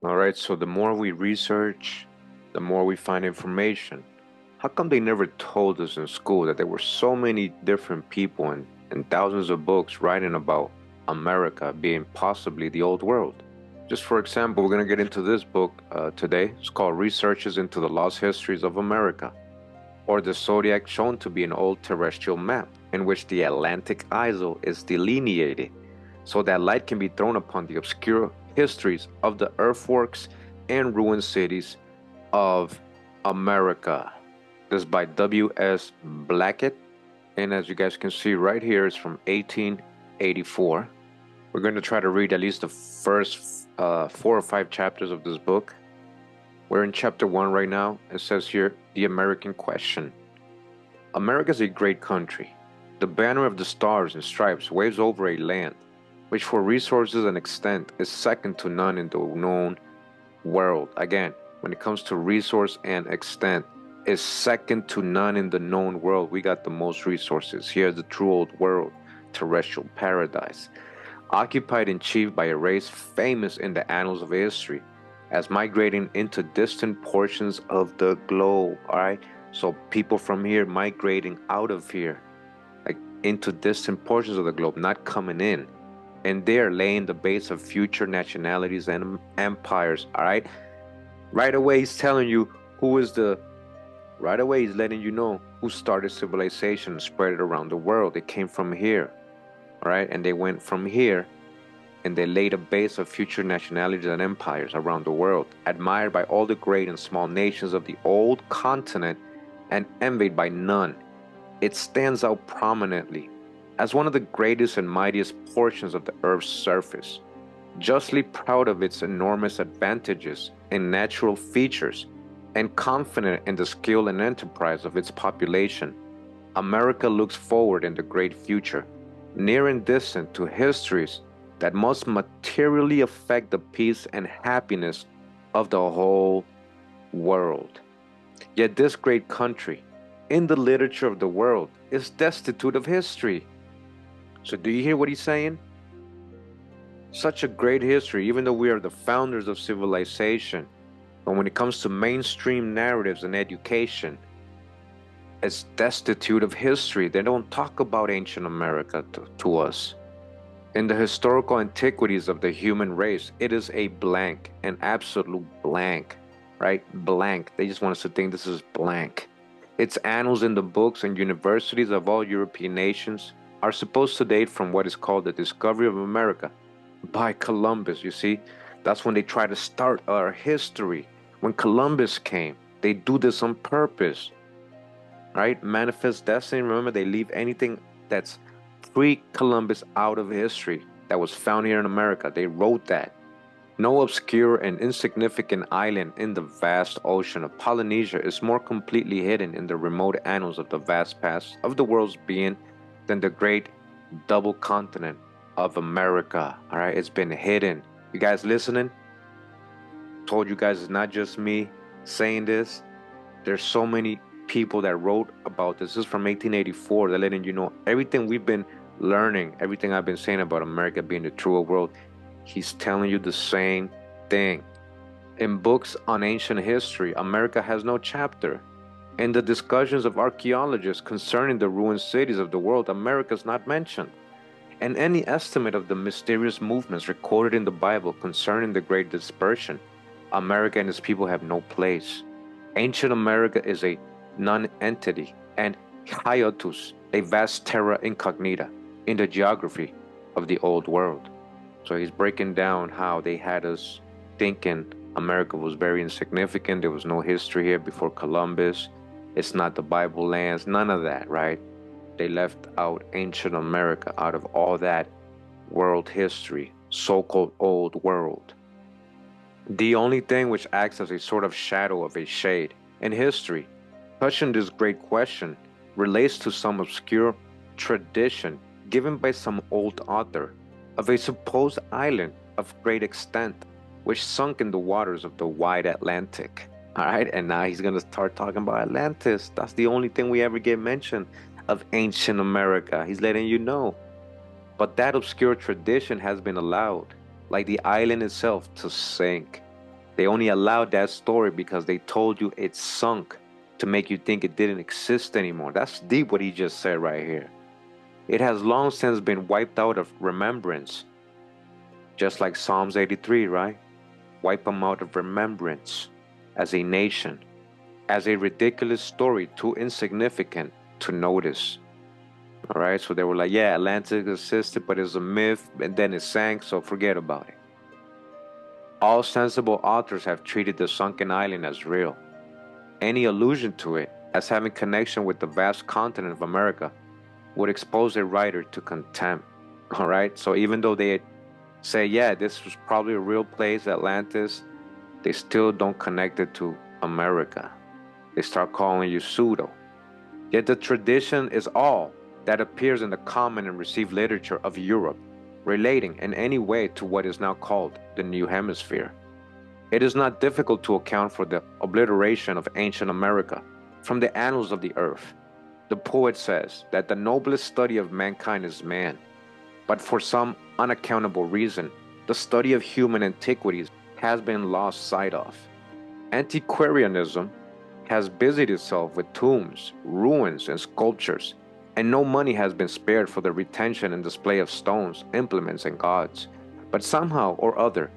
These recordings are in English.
All right, so the more we research, the more we find information. How come they never told us in school that there were so many different people and thousands of books writing about America being possibly the old world? Just for example, we're going to get into this book today. It's called Researches into the Lost Histories of America, or the Zodiac shown to be an old terrestrial map in which the Atlantic isle is delineated so that light can be thrown upon the obscure histories of the earthworks and ruined cities of America. This is by W.S. Blackett, and as you guys can see right here, it's from 1884. We're going to try to read at least the first 4 or 5 chapters of this book. We're in chapter 1 right now. It says here, The American Question. America is a great country. The banner of the stars and stripes waves over a land which for resources and extent is second to none in the known world. Again, when it comes to resource and extent, is second to none in the known world. We got the most resources. Here's the true old world, terrestrial paradise, occupied in chief by a race famous in the annals of history as migrating into distant portions of the globe. All right, so people from here migrating out of here, like into distant portions of the globe, not coming in, and they're laying the base of future nationalities and empires. All right, right away he's telling you who is the right away he's letting you know who started civilization and spread it around the world. It came from here. All right, and they went from here and they laid a base of future nationalities and empires around the world, admired by all the great and small nations of the old continent and envied by none. It stands out prominently as one of the greatest and mightiest portions of the earth's surface, justly proud of its enormous advantages and natural features, and confident in the skill and enterprise of its population. America looks forward in the great future, near and distant, to histories that must materially affect the peace and happiness of the whole world. Yet this great country, in the literature of the world, is destitute of history. So do you hear what he's saying? Such a great history, even though we are the founders of civilization, but when it comes to mainstream narratives and education, it's destitute of history. They don't talk about ancient America to us. In the historical antiquities of the human race, it is a blank, an absolute blank, right? Blank. They just want us to think this is blank. Its annals in the books and universities of all European nations are supposed to date from what is called the discovery of America by Columbus. You see, that's when they try to start our history. When Columbus came, they do this on purpose, right? Manifest destiny. Remember, they leave anything that's pre-Columbus out of history that was found here in America. They wrote that. No obscure and insignificant island in the vast ocean of Polynesia is more completely hidden in the remote annals of the vast past of the world's being than the great double continent of America. All right, it's been hidden. You guys listening? Told you guys it's not just me saying this. There's so many people that wrote about this. This is from 1884. They're letting you know everything we've been learning, everything I've been saying about America being the true world. He's telling you the same thing. In books on ancient history, America has no chapter. In the discussions of archaeologists concerning the ruined cities of the world, America is not mentioned. And any estimate of the mysterious movements recorded in the Bible concerning the Great Dispersion, America and its people have no place. Ancient America is a non-entity, and hiatus, a vast terra incognita in the geography of the old world. So he's breaking down how they had us thinking America was very insignificant. There was no history here before Columbus. It's not the Bible lands, none of that, right? They left out ancient America out of all that world history, so-called old world. The only thing which acts as a sort of shadow of a shade in history, touching this great question, relates to some obscure tradition given by some old author of a supposed island of great extent, which sunk in the waters of the wide Atlantic. All right, and now he's going to start talking about Atlantis. That's the only thing we ever get mentioned of ancient America. He's letting you know. But that obscure tradition has been allowed, like the island itself, to sink. They only allowed that story because they told you it sunk to make you think it didn't exist anymore. That's deep what he just said right here. It has long since been wiped out of remembrance, just like Psalms 83, right? Wipe them out of remembrance as a nation, as a ridiculous story too insignificant to notice. All right, so they were like, yeah, Atlantis existed, but it's a myth, and then it sank, so forget about it. All sensible authors have treated the sunken island as real. Any allusion to it as having connection with the vast continent of America would expose a writer to contempt. All right, so even though they say, yeah, this was probably a real place, Atlantis, they still don't connect it to America. They start calling you pseudo. Yet the tradition is all that appears in the common and received literature of Europe, relating in any way to what is now called the New Hemisphere. It is not difficult to account for the obliteration of ancient America from the annals of the earth. The poet says that the noblest study of mankind is man, but for some unaccountable reason, the study of human antiquities has been lost sight of. Antiquarianism has busied itself with tombs, ruins, and sculptures, and no money has been spared for the retention and display of stones, implements, and gods. But somehow or other,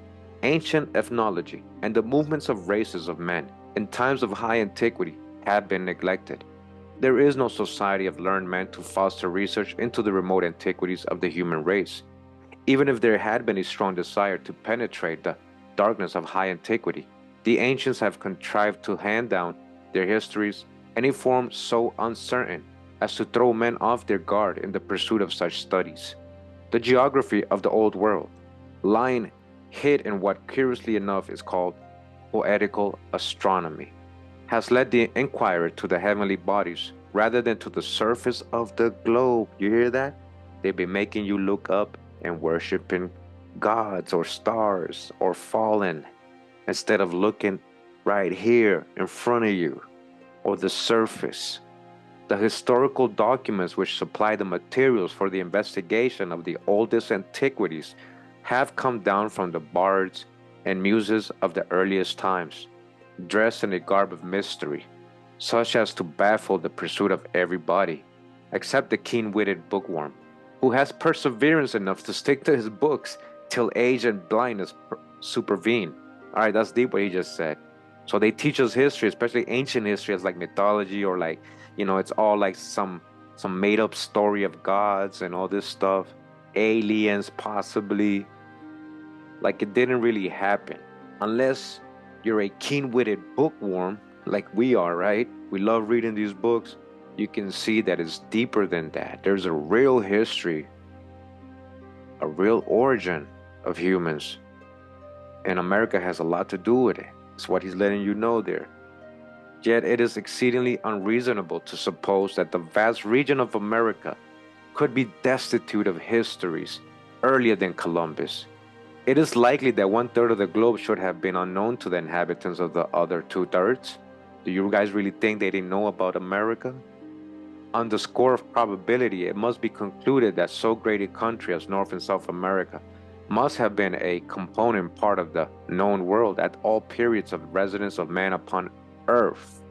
ancient ethnology and the movements of races of men in times of high antiquity have been neglected. There is no society of learned men to foster research into the remote antiquities of the human race. Even if there had been a strong desire to penetrate the darkness of high antiquity, the ancients have contrived to hand down their histories in a form so uncertain as to throw men off their guard in the pursuit of such studies. The geography of the Old World, lying hid in what curiously enough is called poetical astronomy, has led the inquirer to the heavenly bodies rather than to the surface of the globe. You hear that? They've been making you look up and worshiping gods or stars or fallen instead of looking right here in front of you or the surface. The historical documents which supply the materials for the investigation of the oldest antiquities have come down from the bards and muses of the earliest times, dressed in a garb of mystery, such as to baffle the pursuit of everybody, except the keen-witted bookworm, who has perseverance enough to stick to his books till age and blindness supervene. All right, that's deep what he just said. So they teach us history, especially ancient history, as like mythology or like, it's all like some made-up story of gods and all this stuff, aliens possibly. Like it didn't really happen, unless you're a keen-witted bookworm like we are, right? We love reading these books. You can see that it's deeper than that. There's a real history, a real origin of humans, and America has a lot to do with it. It's what he's letting you know there. Yet it is exceedingly unreasonable to suppose that the vast region of America could be destitute of histories earlier than Columbus. It is likely that 1/3 of the globe should have been unknown to the inhabitants of the other 2/3. Do you guys really think they didn't know about America? On the score of probability, it must be concluded that so great a country as North and South America must have been a component part of the known world at all periods of residence of man upon Earth.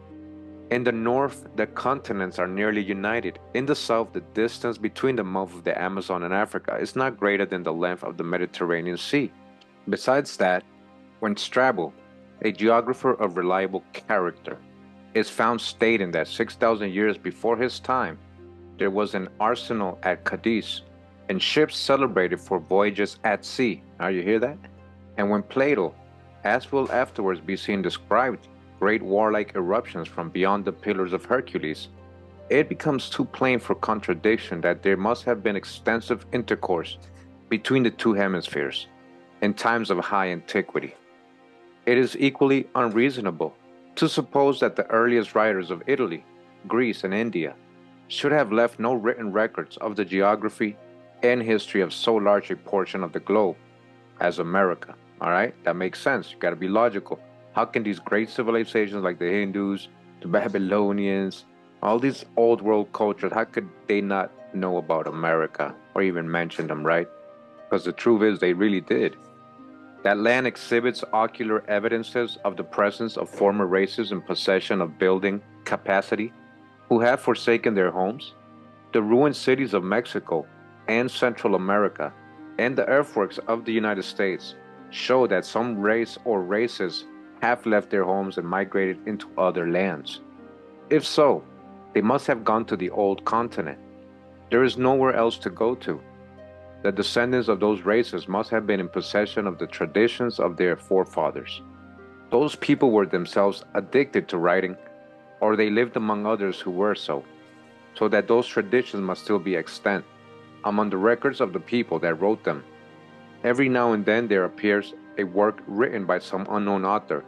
In the north, the continents are nearly united. In the south, the distance between the mouth of the Amazon and Africa is not greater than the length of the Mediterranean Sea. Besides that, when Strabo, a geographer of reliable character, is found stating that 6,000 years before his time, there was an arsenal at Cadiz, and ships celebrated for voyages at sea. Now you hear that? And when Plato, as will afterwards be seen described, great warlike eruptions from beyond the Pillars of Hercules, it becomes too plain for contradiction that there must have been extensive intercourse between the two hemispheres in times of high antiquity. It is equally unreasonable to suppose that the earliest writers of Italy, Greece, and India should have left no written records of the geography and history of so large a portion of the globe as America. All right, that makes sense. You got to be logical. How can these great civilizations like the Hindus, the Babylonians, all these old world cultures, how could they not know about America or even mention them, right? Because the truth is they really did. That land exhibits ocular evidences of the presence of former races in possession of building capacity who have forsaken their homes. The ruined cities of Mexico and Central America and the earthworks of the United States show that some race or races have left their homes and migrated into other lands. If so, they must have gone to the old continent. There is nowhere else to go to. The descendants of those races must have been in possession of the traditions of their forefathers. Those people were themselves addicted to writing, or they lived among others who were so that those traditions must still be extant among the records of the people that wrote them. Every now and then there appears a work written by some unknown author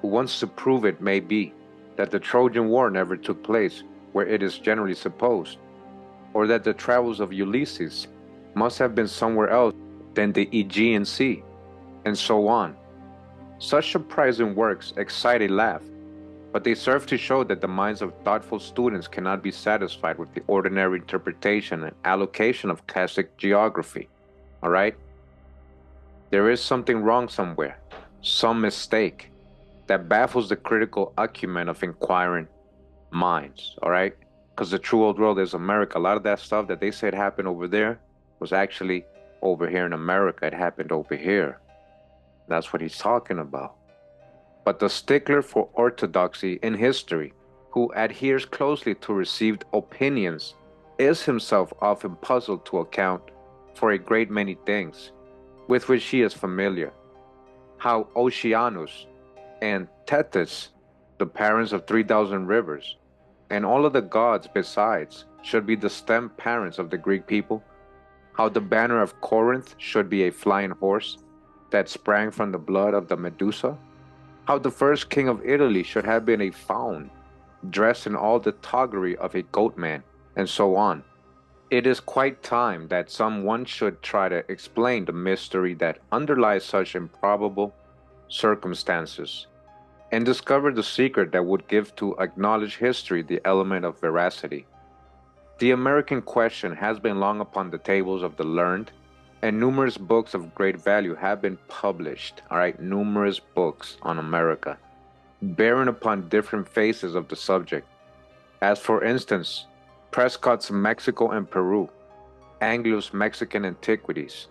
who wants to prove it may be that the Trojan War never took place where it is generally supposed, or that the travels of Ulysses must have been somewhere else than the Aegean Sea, and so on. Such surprising works excite a laugh, but they serve to show that the minds of thoughtful students cannot be satisfied with the ordinary interpretation and allocation of classic geography. All right? There is something wrong somewhere, some mistake that baffles the critical acumen of inquiring minds. All right? Because the true old world is America. A lot of that stuff that they said happened over there was actually over here in America. It happened over here. That's what he's talking about. But the stickler for orthodoxy in history, who adheres closely to received opinions, is himself often puzzled to account for a great many things with which he is familiar. How Oceanus and Tethys, the parents of 3,000 rivers, and all of the gods besides, should be the stem parents of the Greek people. How the banner of Corinth should be a flying horse that sprang from the blood of the Medusa. How the first king of Italy should have been a faun, dressed in all the toggery of a goatman, and so on. It is quite time that someone should try to explain the mystery that underlies such improbable circumstances, and discover the secret that would give to acknowledged history the element of veracity. The American question has been long upon the tables of the learned, and numerous books of great value have been published, all right, numerous books on America, bearing upon different phases of the subject, as for instance, Prescott's Mexico and Peru, Anglo's Mexican Antiquities,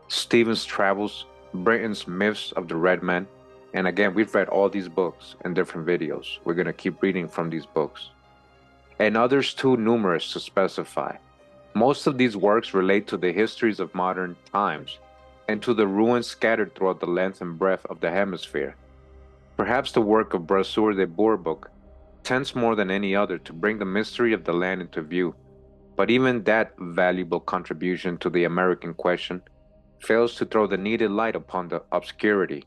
Stevens' Travels, Britain's Myths of the Red Man, and again, we've read all these books in different videos. We're going to keep reading from these books, and others too numerous to specify. Most of these works relate to the histories of modern times and to the ruins scattered throughout the length and breadth of the hemisphere. Perhaps the work of Brasseur de Bourbourg tends more than any other to bring the mystery of the land into view, but even that valuable contribution to the American question fails to throw the needed light upon the obscurity.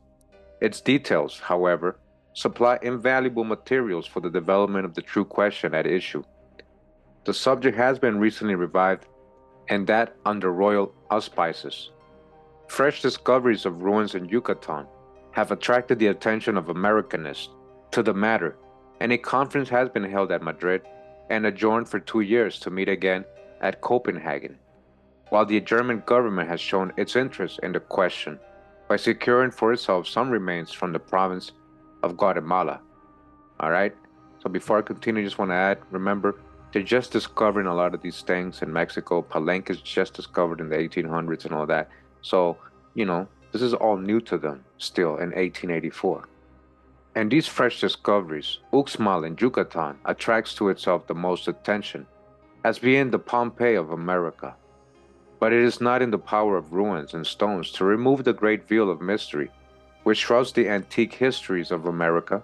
Its details, however, supply invaluable materials for the development of the true question at issue. The subject has been recently revived, and that under royal auspices. Fresh discoveries of ruins in Yucatan have attracted the attention of Americanists to the matter, and a conference has been held at Madrid and adjourned for 2 years to meet again at Copenhagen, while the German government has shown its interest in the question by securing for itself some remains from the province of Guatemala. All right? So before I continue, I just want to add, remember, they're just discovering a lot of these things in Mexico. Palenque is just discovered in the 1800s and all that. So, this is all new to them still in 1884. And these fresh discoveries, Uxmal in Yucatan attracts to itself the most attention as being the Pompeii of America. But it is not in the power of ruins and stones to remove the great veil of mystery which shrouds the antique histories of America.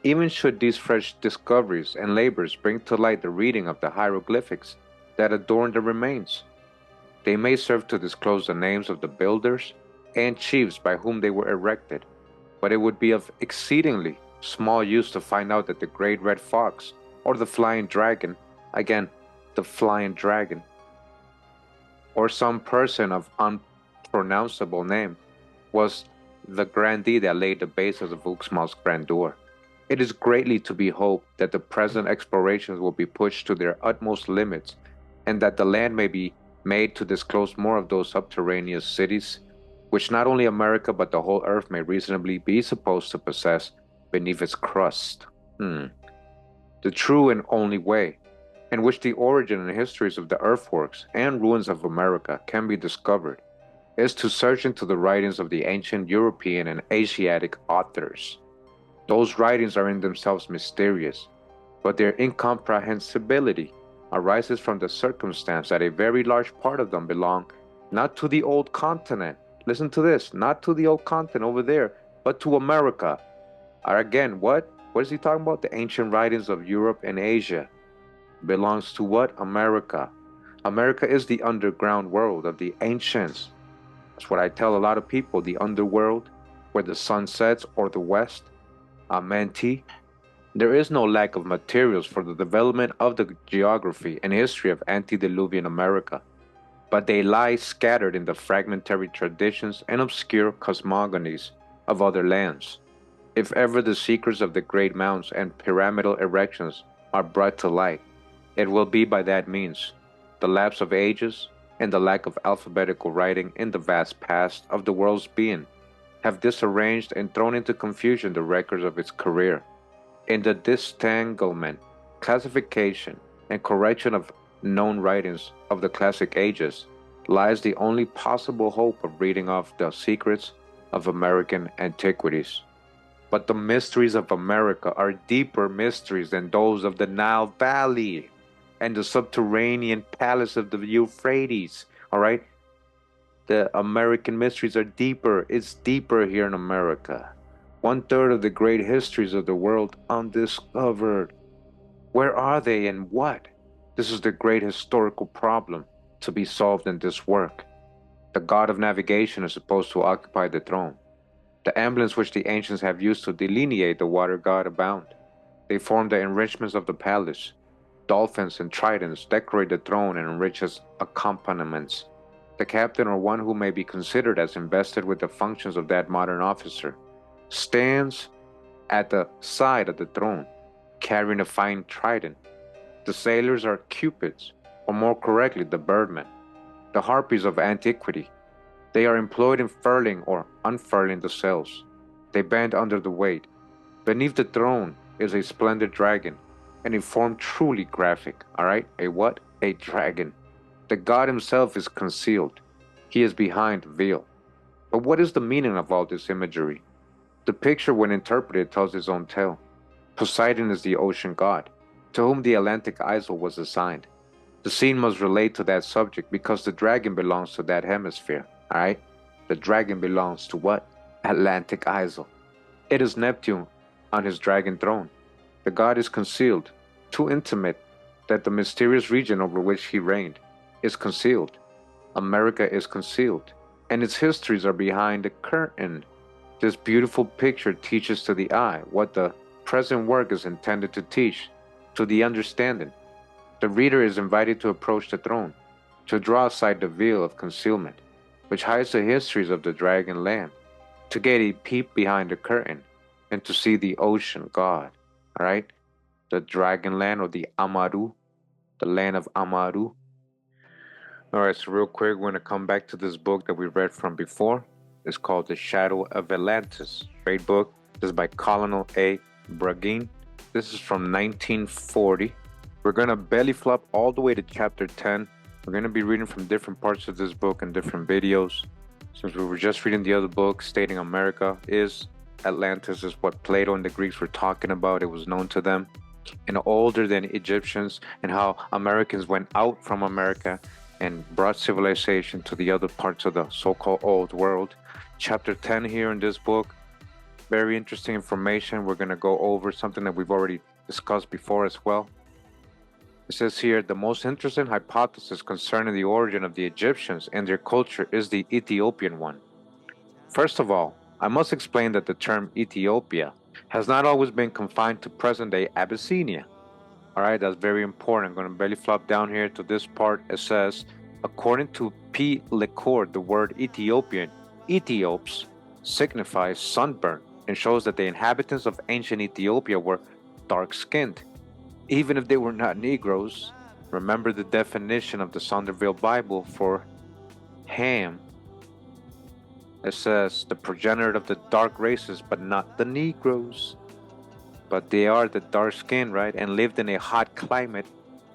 Even should these fresh discoveries and labors bring to light the reading of the hieroglyphics that adorn the remains, they may serve to disclose the names of the builders and chiefs by whom they were erected, but it would be of exceedingly small use to find out that the great red fox, or the flying dragon, again, the flying dragon, or some person of unpronounceable name, was the grandee that laid the basis of Uxmal's grandeur. It is greatly to be hoped that the present explorations will be pushed to their utmost limits, and that the land may be made to disclose more of those subterraneous cities which not only America but the whole Earth may reasonably be supposed to possess beneath its crust. The true and only way in which the origin and histories of the earthworks and ruins of America can be discovered is to search into the writings of the ancient European and Asiatic authors. Those writings are in themselves mysterious, but their incomprehensibility arises from the circumstance that a very large part of them belong not to the old continent. Listen to this, not to the old continent over there, but to America. Or again, what? What is he talking about? The ancient writings of Europe and Asia. Belongs to what? America. America is the underground world of the ancients. That's what I tell a lot of people, the underworld, where the sun sets, or the West. Amenti. There is no lack of materials for the development of the geography and history of antediluvian America, but they lie scattered in the fragmentary traditions and obscure cosmogonies of other lands. If ever the secrets of the great mounds and pyramidal erections are brought to light, it will be by that means. The lapse of ages and the lack of alphabetical writing in the vast past of the world's being have disarranged and thrown into confusion the records of its career. In the disentanglement, classification, and correction of known writings of the classic ages lies the only possible hope of reading of the secrets of American antiquities. But the mysteries of America are deeper mysteries than those of the Nile Valley and the subterranean palace of the Euphrates. All right? The American mysteries are deeper. It's deeper here in America. 1/3 of the great histories of the world undiscovered. Where are they and what? This is the great historical problem to be solved in this work. The god of navigation is supposed to occupy the throne. The emblems which the ancients have used to delineate the water god abound. They form the enrichments of the palace. Dolphins and tridents decorate the throne and enrich its accompaniments. The captain, or one who may be considered as invested with the functions of that modern officer, stands at the side of the throne, carrying a fine trident. The sailors are cupids, or more correctly, the birdmen, the harpies of antiquity. They are employed in furling or unfurling the sails. They bend under the weight. Beneath the throne is a splendid dragon, and a form truly graphic. All right? A what? A dragon. The god himself is concealed. He is behind the veil. But what is the meaning of all this imagery? The picture, when interpreted, tells its own tale. Poseidon is the ocean god, to whom the Atlantic isle was assigned. The scene must relate to that subject because the dragon belongs to that hemisphere. All right? The dragon belongs to what? Atlantic isle. It is Neptune on his dragon throne. The god is concealed, too intimate that the mysterious region over which he reigned is concealed. America is concealed, and its histories are behind the curtain. This beautiful picture teaches to the eye what the present work is intended to teach to the understanding. The reader is invited to approach the throne, to draw aside the veil of concealment, which hides the histories of the dragon land, to get a peep behind the curtain, and to see the ocean god. All right? The dragon land, or the Amaru, the land of Amaru. All right, so real quick, we're going to come back to this book that we read from before. It's called The Shadow of Atlantis. Great book. This is by Colonel A. Braggin. This is from 1940. We're going to belly flop all the way to chapter 10. We're going to be reading from different parts of this book and different videos. Since we were just reading the other book stating America is Atlantis, is what Plato and the Greeks were talking about. It was known to them and older than Egyptians, and how Americans went out from America and brought civilization to the other parts of the so-called old world. Chapter 10 here in this book, very interesting information. We're going to go over something that we've already discussed before as well. It says here, the most interesting hypothesis concerning the origin of the Egyptians and their culture is the Ethiopian one. First of all, I must explain that the term Ethiopia has not always been confined to present-day Abyssinia. All right, that's very important. I'm going to belly flop down here to this part. It says, according to P. Lecourt, the word Ethiopian, Ethiops, signifies sunburn and shows that the inhabitants of ancient Ethiopia were dark-skinned, even if they were not Negroes. Remember the definition of the Sonderville Bible for Ham. It says the progenitor of the dark races, but not the Negroes. But they are the dark skin, right? And lived in a hot climate.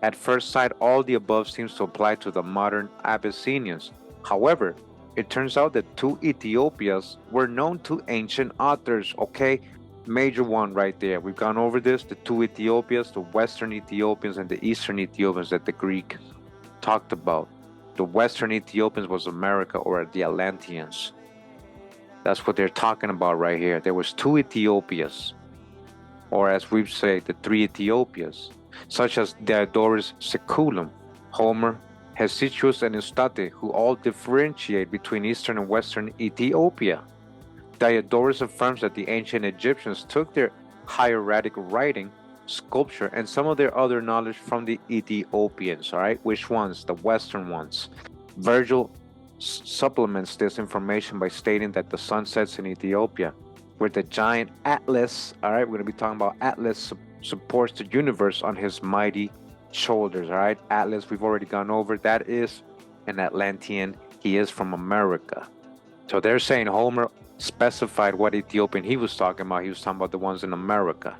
At first sight, all the above seems to apply to the modern Abyssinians. However, it turns out that two Ethiopias were known to ancient authors, okay? Major one right there. We've gone over this, the two Ethiopias, the Western Ethiopians and the Eastern Ethiopians that the Greek talked about. The Western Ethiopians was America or the Atlanteans. That's what they're talking about right here. There was two Ethiopias, or as we say, the three Ethiopias, such as Diodorus Siculum, Homer, Hesychius, and Eustathe, who all differentiate between Eastern and Western Ethiopia. Diodorus affirms that the ancient Egyptians took their hieratic writing, sculpture, and some of their other knowledge from the Ethiopians. All right, which ones? The Western ones. Virgil supplements this information by stating that the sun sets in Ethiopia, where the giant Atlas, all right, we're going to be talking about Atlas, supports the universe on his mighty shoulders. All right, Atlas, we've already gone over. That is an Atlantean. He is from America. So they're saying Homer specified what Ethiopian he was talking about. He was talking about the ones in America.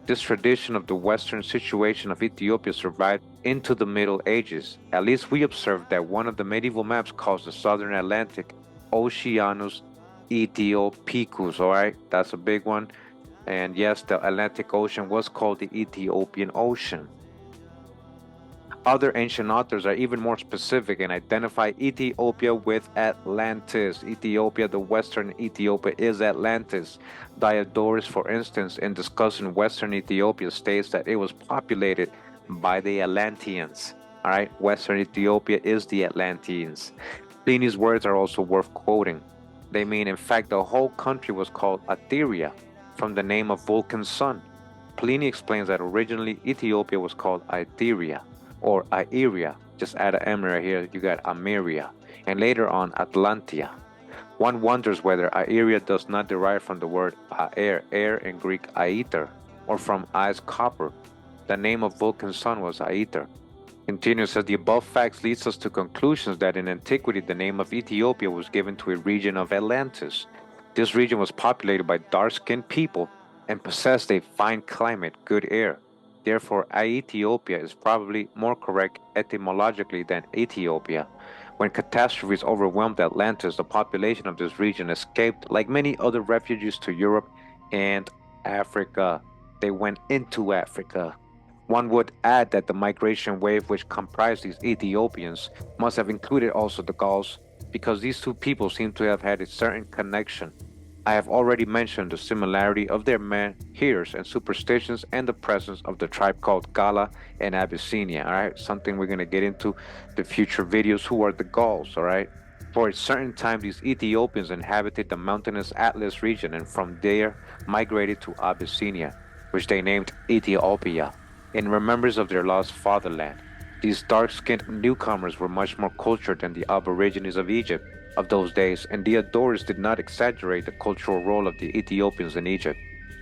This tradition of the Western situation of Ethiopia survived into the Middle Ages. At least we observed that one of the medieval maps calls the Southern Atlantic Oceanus Ethiopeicus, all right? That's a big one. And yes, the Atlantic Ocean was called the Ethiopian Ocean. Other ancient authors are even more specific and identify Ethiopia with Atlantis. Ethiopia, the Western Ethiopia, is Atlantis. Diodorus, for instance, in discussing Western Ethiopia, states that it was populated by the Atlanteans. All right, Western Ethiopia is the Atlanteans. Pliny's words are also worth quoting. They mean, in fact, the whole country was called Etheria, from the name of Vulcan's son. Pliny explains that originally Ethiopia was called Etheria, or Aeria. Just add an M right here, you got Ameria, and later on Atlantia. One wonders whether Aeria does not derive from the word air in Greek aether, or from ice copper. The name of Vulcan's son was Aether. Continues, says the above facts leads us to conclusions that in antiquity the name of Ethiopia was given to a region of Atlantis. This region was populated by dark-skinned people and possessed a fine climate, good air. Therefore, Ethiopia is probably more correct etymologically than Ethiopia. When catastrophes overwhelmed Atlantis, the population of this region escaped like many other refugees to Europe and Africa. They went into Africa. One would add that the migration wave which comprised these Ethiopians must have included also the Gauls, because these two people seem to have had a certain connection. I have already mentioned the similarity of their menhirs and superstitions and the presence of the tribe called Gala in Abyssinia, alright? Something we're going to get into the future videos. Who are the Gauls, alright? For a certain time, these Ethiopians inhabited the mountainous Atlas region and from there migrated to Abyssinia, which they named Ethiopia, in remembrance of their lost fatherland. These dark-skinned newcomers were much more cultured than the aborigines of Egypt of those days, and Diodorus did not exaggerate the cultural role of the Ethiopians in Egypt.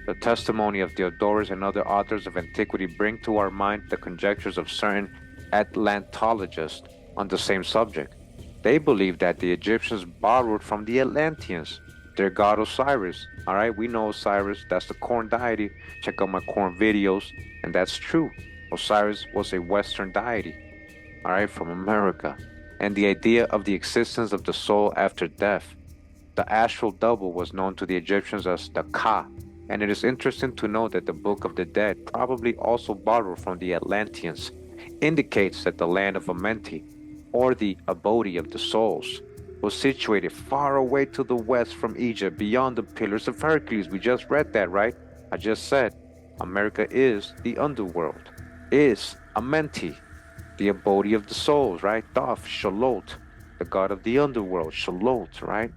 The testimony of Diodorus and other authors of antiquity bring to our mind the conjectures of certain Atlantologists on the same subject. They believe that the Egyptians borrowed from the Atlanteans, their god Osiris. Alright, we know Osiris, that's the corn deity. Check out my corn videos, and that's true. Osiris was a Western deity, alright, from America. And the idea of the existence of the soul after death. The astral double was known to the Egyptians as the Ka, and it is interesting to note that the Book of the Dead, probably also borrowed from the Atlanteans, indicates that the land of Amenti, or the abode of the souls, was situated far away to the west from Egypt, beyond the Pillars of Hercules. We just read that, right? I just said America is the underworld, is Amenti, the abode of the souls, right? Thoth, Shalot, the god of the underworld, Shalot, right?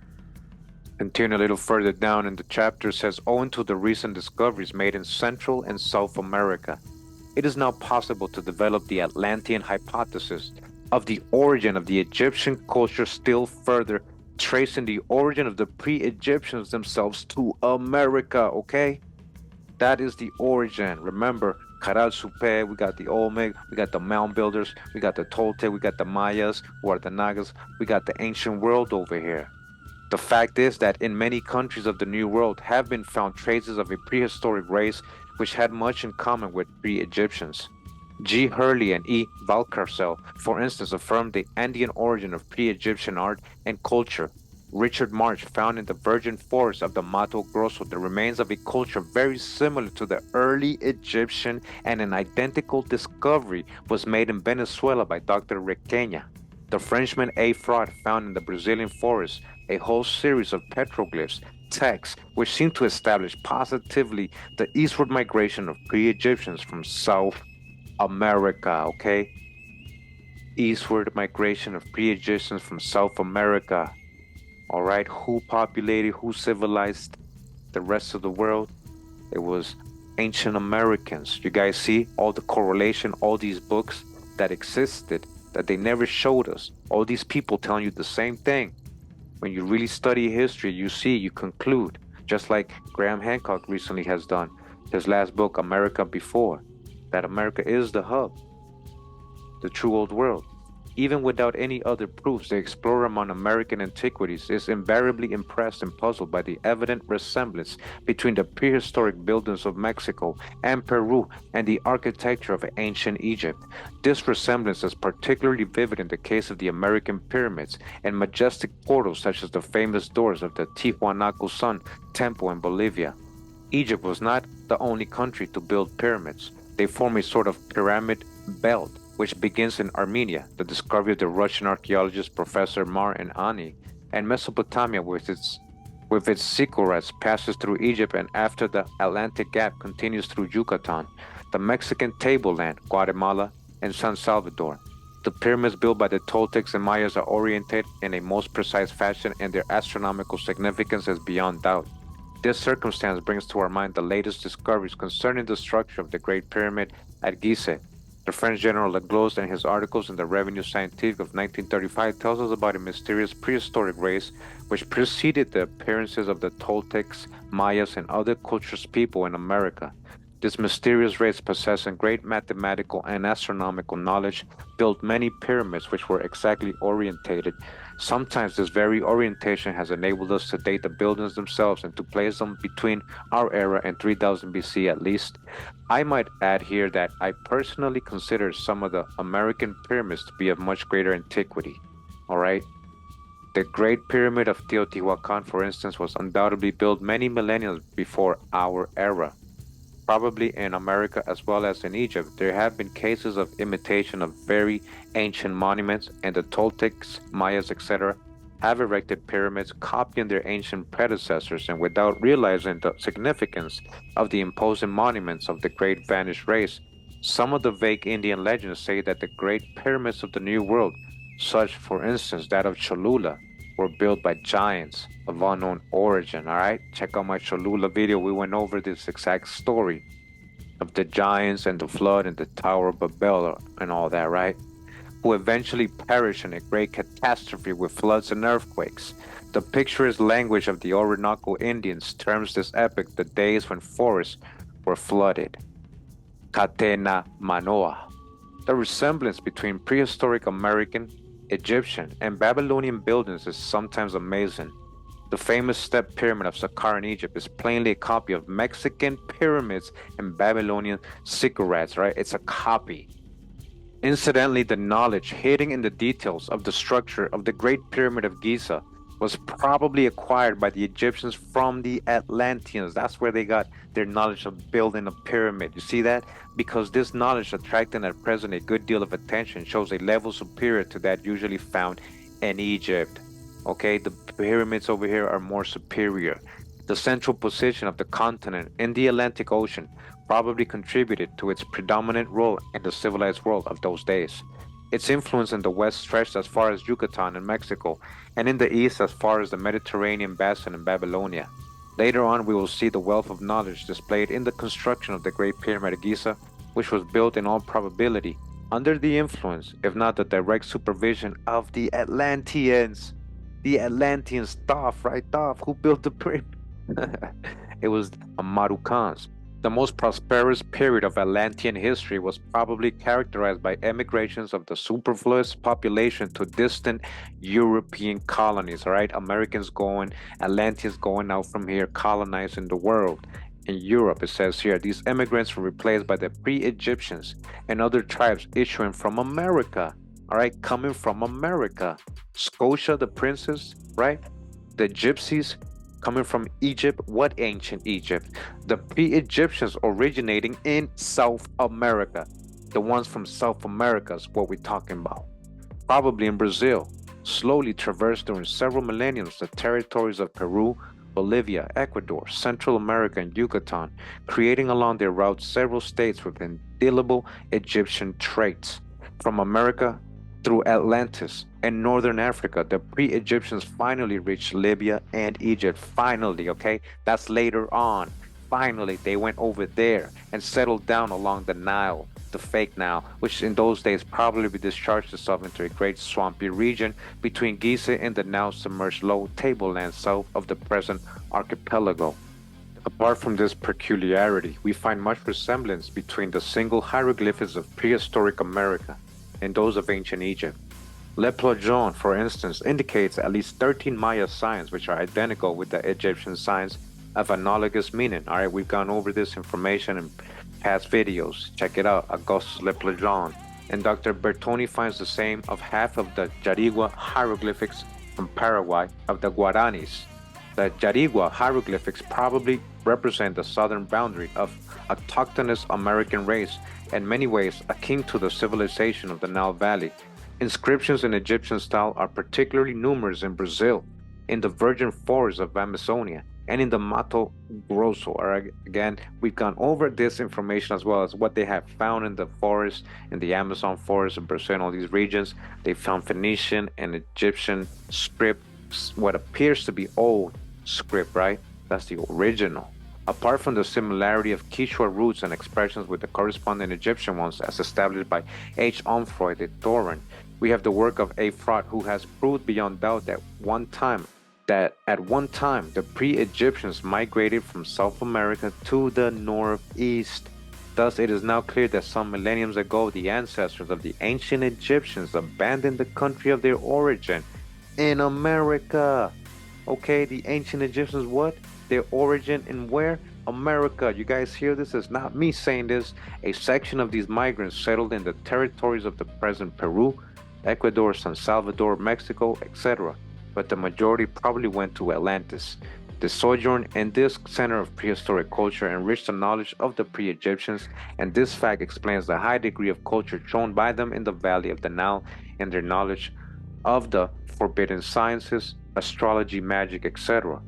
Continue a little further down in the chapter, says, owing to the recent discoveries made in Central and South America, it is now possible to develop the Atlantean hypothesis of the origin of the Egyptian culture still further, tracing the origin of the pre-Egyptians themselves to America, okay? That is the origin. Remember, Caral Supe, we got the Olmec, we got the mound builders, we got the Toltec, we got the Mayas, who are the Nagas, we got the ancient world over here. The fact is that in many countries of the New World have been found traces of a prehistoric race which had much in common with pre-Egyptians. G. Hurley and E. Valcarcel, for instance, affirmed the Andean origin of pre-Egyptian art and culture. Richard Marsh found in the virgin forest of the Mato Grosso the remains of a culture very similar to the early Egyptian, and an identical discovery was made in Venezuela by Dr. Requena. The Frenchman A. Fraud found in the Brazilian forest a whole series of petroglyphs, texts, which seem to establish positively the eastward migration of pre-Egyptians from South America, okay? Eastward migration of pre-Egyptians from South America. All right, who populated, who civilized the rest of the world? It was ancient Americans. You guys see all the correlation, all these books that existed that they never showed us. All these people telling you the same thing. When you really study history, you see, you conclude, just like Graham Hancock recently has done, his last book, America Before, that America is the hub, the true old world. Even without any other proofs, the explorer among American antiquities is invariably impressed and puzzled by the evident resemblance between the prehistoric buildings of Mexico and Peru and the architecture of ancient Egypt. This resemblance is particularly vivid in the case of the American pyramids and majestic portals such as the famous doors of the Tiwanaku Sun Temple in Bolivia. Egypt was not the only country to build pyramids. They form a sort of pyramid belt, which begins in Armenia, the discovery of the Russian archaeologist Professor Mar and Ani, and Mesopotamia with its ziggurats passes through Egypt, and after the Atlantic Gap continues through Yucatan, the Mexican tableland, Guatemala, and San Salvador. The pyramids built by the Toltecs and Mayas are oriented in a most precise fashion, and their astronomical significance is beyond doubt. This circumstance brings to our mind the latest discoveries concerning the structure of the Great Pyramid at Gizeh. The French general Legros, in his articles in the Revue Scientifique of 1935, tells us about a mysterious prehistoric race which preceded the appearances of the Toltecs, Mayas, and other cultures people in America. This mysterious race, possessing great mathematical and astronomical knowledge, built many pyramids which were exactly orientated. Sometimes this very orientation has enabled us to date the buildings themselves and to place them between our era and 3000 BC at least. I might add here that I personally consider some of the American pyramids to be of much greater antiquity. All right? The Great Pyramid of Teotihuacan, for instance, was undoubtedly built many millennia before our era. Probably in America as well as in Egypt, there have been cases of imitation of very ancient monuments, and the Toltecs, Mayas, etc., have erected pyramids copying their ancient predecessors, and without realizing the significance of the imposing monuments of the great vanished race. Some of the vague Indian legends say that the great pyramids of the New World, such for instance that of Cholula, were built by giants of unknown origin. All right, check out my Cholula video. We went over this exact story of the giants and the flood and the Tower of Babel and all that, right? Who eventually perished in a great catastrophe with floods and earthquakes. The picturesque language of the Orinoco Indians terms this epoch the days when forests were flooded. Catena Manoa. The resemblance between prehistoric American, Egyptian, and Babylonian buildings is sometimes amazing. The famous step pyramid of Saqqara in Egypt is plainly a copy of Mexican pyramids and Babylonian ziggurats, right? It's a copy. Incidentally, the knowledge hidden in the details of the structure of the Great Pyramid of Giza was probably acquired by the Egyptians from the Atlanteans. That's where they got their knowledge of building a pyramid. You see that? Because this knowledge, attracting at present a good deal of attention, shows a level superior to that usually found in Egypt. Okay, the pyramids over here are more superior. The central position of the continent in the Atlantic Ocean probably contributed to its predominant role in the civilized world of those days. Its influence in the west stretched as far as Yucatan and Mexico, and in the east as far as the Mediterranean basin and Babylonia. Later on, we will see the wealth of knowledge displayed in the construction of the Great Pyramid of Giza, which was built in all probability under the influence, if not the direct supervision, of the Atlanteans. The Atlanteans, Thoth, right? Thoth, who built the pyramid? It was Amarucans. The most prosperous period of Atlantean history was probably characterized by emigrations of the superfluous population to distant European colonies, all right? Americans going, Atlanteans going out from here, colonizing the world. In Europe, it says here, these immigrants were replaced by the pre-Egyptians and other tribes issuing from America, all right? Coming from America. Scotia, the princes, right? The gypsies coming from Egypt. What ancient Egypt? The pre-Egyptians originating in South America. The ones from South America is what we're talking about. Probably in Brazil. Slowly traversed during several millenniums the territories of Peru, Bolivia, Ecuador, Central America, and Yucatan, creating along their route several states with indelible Egyptian traits. From America through Atlantis and northern Africa, the pre-Egyptians finally reached Libya and Egypt. Finally, okay? That's later on. Finally, they went over there and settled down along the Nile, the fake Nile, which in those days probably discharged itself into a great swampy region between Giza and the now submerged low tableland south of the present archipelago. Apart from this peculiarity, we find much resemblance between the single hieroglyphics of prehistoric America and those of ancient Egypt. Le Plongeon, for instance, indicates at least 13 Maya signs which are identical with the Egyptian signs of analogous meaning. All right, we've gone over this information in past videos. Check it out, Augustus Le Plongeon. And Dr. Bertoni finds the same of half of the Jarigua hieroglyphics from Paraguay of the Guaranis. The Jarigua hieroglyphics probably represent the southern boundary of autochthonous American race, in many ways akin to the civilization of the Nile Valley. Inscriptions in Egyptian style are particularly numerous in Brazil, in the virgin forests of Amazonia, and in the Mato Grosso. Again, we've gone over this information as well as what they have found in the forest, in the Amazon forest of Brazil, and all these regions. They found Phoenician and Egyptian script, what appears to be old script, right? That's the original. Apart from the similarity of Quichua roots and expressions with the corresponding Egyptian ones as established by H. Onfroy de Thorin, we have the work of A. Fraud, who has proved beyond doubt that at one time the pre-Egyptians migrated from South America to the northeast. Thus, it is now clear that some millenniums ago the ancestors of the ancient Egyptians abandoned the country of their origin in America. Okay, the ancient Egyptians, what? Their origin in where? America. You guys hear this? It's not me saying this. A section of these migrants settled in the territories of the present Peru, Ecuador, San Salvador, Mexico, etc. But the majority probably went to Atlantis. The sojourn in this center of prehistoric culture enriched the knowledge of the pre-Egyptians, and this fact explains the high degree of culture shown by them in the valley of the Nile and their knowledge of the forbidden sciences, astrology, magic, etc.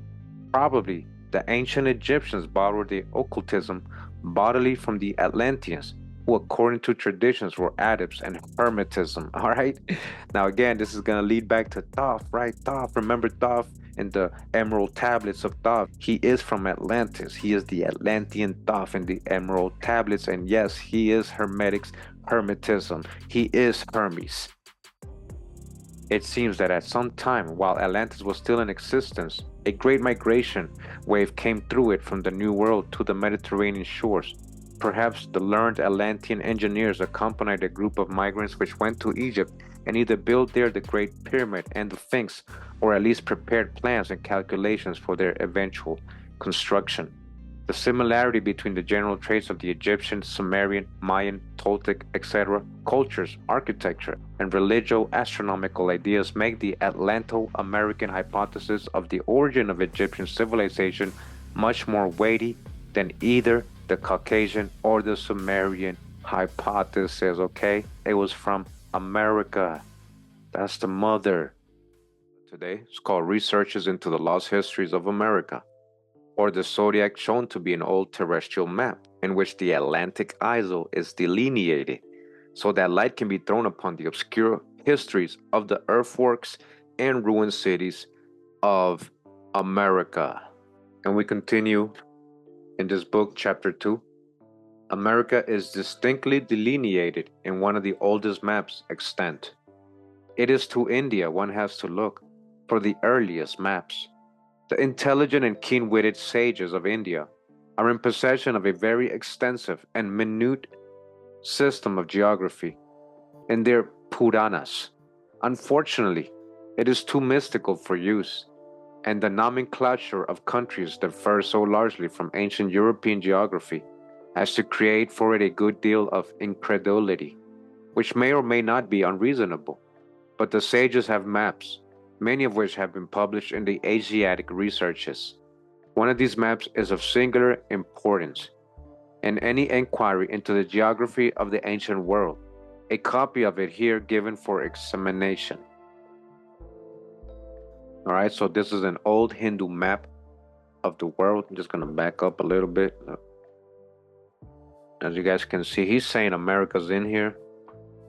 Probably the ancient Egyptians borrowed the occultism bodily from the Atlanteans, who according to traditions were adepts in hermetism. All right. Now again, this is gonna lead back to Thoth, right? Thoth. Remember Thoth in the Emerald Tablets of Thoth. He is from Atlantis. He is the Atlantean Thoth in the Emerald Tablets, and yes, he is hermetism. He is Hermes. It seems that at some time, while Atlantis was still in existence, a great migration wave came through it from the New World to the Mediterranean shores. Perhaps the learned Atlantean engineers accompanied a group of migrants which went to Egypt and either built there the Great Pyramid and the Sphinx, or at least prepared plans and calculations for their eventual construction. The similarity between the general traits of the Egyptian, Sumerian, Mayan, Toltec, etc. cultures, architecture, and religio-astronomical ideas make the Atlanto-American hypothesis of the origin of Egyptian civilization much more weighty than either the Caucasian or the Sumerian hypothesis, okay? It was from America. That's the mother. Today, it's called Researches into the Lost Histories of America, or the Zodiac, shown to be an old terrestrial map in which the Atlantic Isle is delineated so that light can be thrown upon the obscure histories of the earthworks and ruined cities of America. And we continue in this book, chapter 2. America is distinctly delineated in one of the oldest maps extant. It is to India one has to look for the earliest maps. The intelligent and keen-witted sages of India are in possession of a very extensive and minute system of geography in their Puranas. Unfortunately, it is too mystical for use, and the nomenclature of countries differs so largely from ancient European geography as to create for it a good deal of incredulity, which may or may not be unreasonable. But the sages have maps, many of which have been published in the Asiatic Researches. One of these maps is of singular importance in any inquiry into the geography of the ancient world. A copy of it here given for examination. All right, so this is an old Hindu map of the world. I'm just going to back up a little bit. As you guys can see, he's saying America's in here.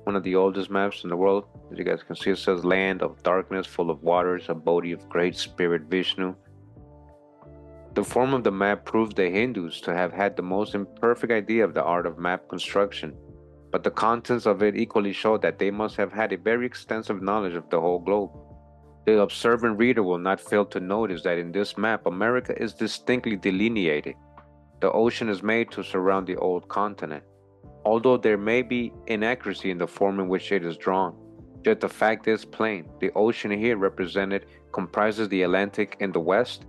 One of the oldest maps in the world. As you guys can see, it says land of darkness full of waters, abode of great spirit Vishnu. The form of the map proves the Hindus to have had the most imperfect idea of the art of map construction, but the contents of it equally show that they must have had a very extensive knowledge of the whole globe. The observant reader will not fail to notice that in this map, America is distinctly delineated. The ocean is made to surround the old continent. Although there may be inaccuracy in the form in which it is drawn, yet the fact is plain. The ocean here represented comprises the Atlantic in the west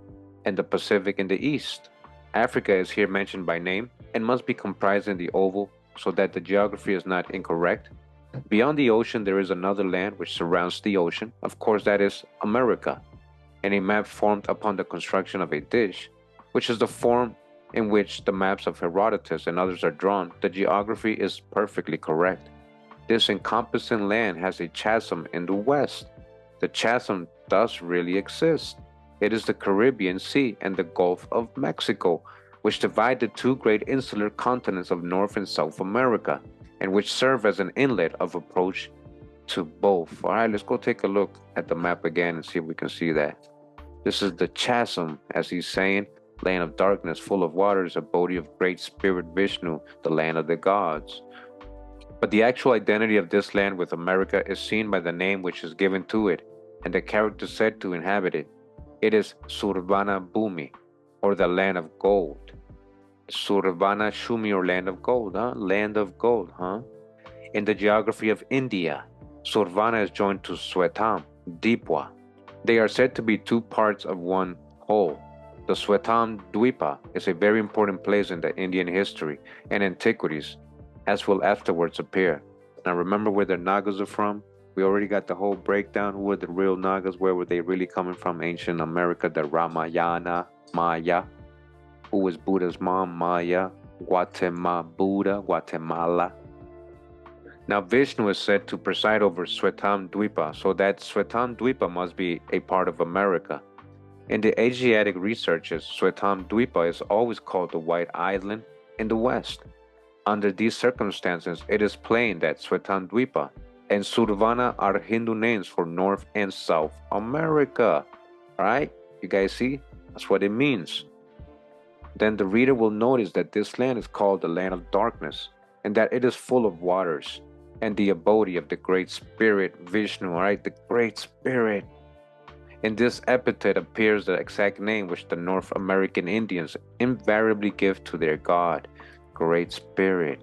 and the Pacific in the east. Africa is here mentioned by name and must be comprised in the oval so that the geography is not incorrect. Beyond the ocean there is another land which surrounds the ocean. Of course, that is America, and a map formed upon the construction of a dish, which is the form in which the maps of Herodotus and others are drawn. The geography is perfectly correct. This encompassing land has a chasm in the west. The chasm does really exist. It is the Caribbean Sea and the Gulf of Mexico, which divide the two great insular continents of North and South America, and which serve as an inlet of approach to both. All right, let's go take a look at the map again and see if we can see that. This is the chasm, as he's saying, land of darkness full of waters, abode of great spirit Vishnu, the land of the gods. But the actual identity of this land with America is seen by the name which is given to it and the character said to inhabit it. It is Survana Bhumi, or the land of gold. Survana Shumi, or land of gold, huh? Land of gold, huh? In the geography of India, Survana is joined to Swetam, Dipwa. They are said to be two parts of one whole. The Swetam Dwipa is a very important place in the Indian history and antiquities, as will afterwards appear. Now remember where the Nagas are from? We already got the whole breakdown. Who were the real Nagas? Where were they really coming from? Ancient America, the Ramayana, Maya. Who was Buddha's mom? Maya. Guatemala, Buddha, Guatemala. Now Vishnu is said to preside over Swetam Dwipa, so that Swetam Dwipa must be a part of America. In the Asiatic Researches, Swetam Dwipa is always called the White Island in the West. Under these circumstances, it is plain that Swetam Dwipa and Survana are Hindu names for North and South America. Right? You guys see? That's what it means. Then the reader will notice that this land is called the land of darkness, and that it is full of waters, and the abode of the great spirit Vishnu, right? The great spirit. In this epithet appears the exact name which the North American Indians invariably give to their god, Great Spirit.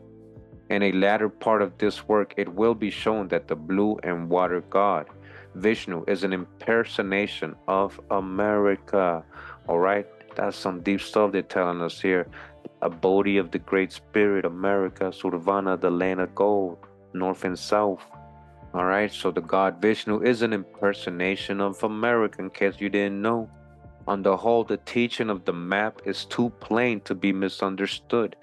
In a latter part of this work, it will be shown that the blue and water god, Vishnu, is an impersonation of America. All right, that's some deep stuff they're telling us here. Abode of the Great Spirit, America, Survana, the land of gold, North and South. All right, so the god Vishnu is an impersonation of America, in case you didn't know. On the whole, the teaching of the map is too plain to be misunderstood.